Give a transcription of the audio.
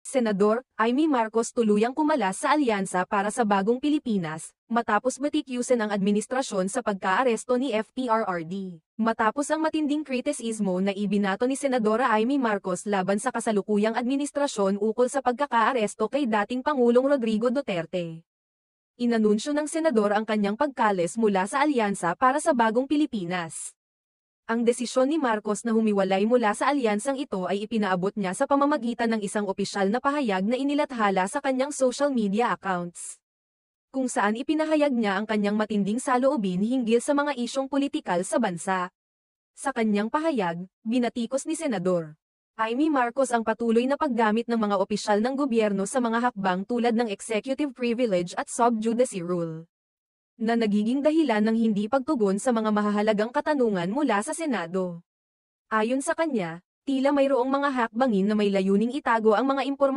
Senador Amy Marcos tuluyang kumalas sa alyansa para sa bagong Pilipinas, matapos batikyusin ang administrasyon sa pagkaaresto ni FPRRD. Matapos ang matinding kritisismo na ibinato ni Senadora Amy Marcos laban sa kasalukuyang administrasyon ukol sa pagkakaaresto kay dating Pangulong Rodrigo Duterte. Inanunsyo ng senador ang kanyang pagkalis mula sa alyansa para sa bagong Pilipinas. Ang desisyon ni Marcos na humiwalay mula sa alyansang ito ay ipinaabot niya sa pamamagitan ng isang opisyal na pahayag na inilathala sa kanyang social media accounts, kung saan ipinahayag niya ang kanyang matinding saloobin hinggil sa mga isyong politikal sa bansa. Sa kanyang pahayag, binatikos ni Senador Amy Marcos ang patuloy na paggamit ng mga opisyal ng gobyerno sa mga hakbang tulad ng executive privilege at sub judice rule, na nagiging dahilan ng hindi pagtugon sa mga mahahalagang katanungan mula sa Senado. Ayon sa kanya, tila mayroong mga hakbangin na may layuning itago ang mga impormasyon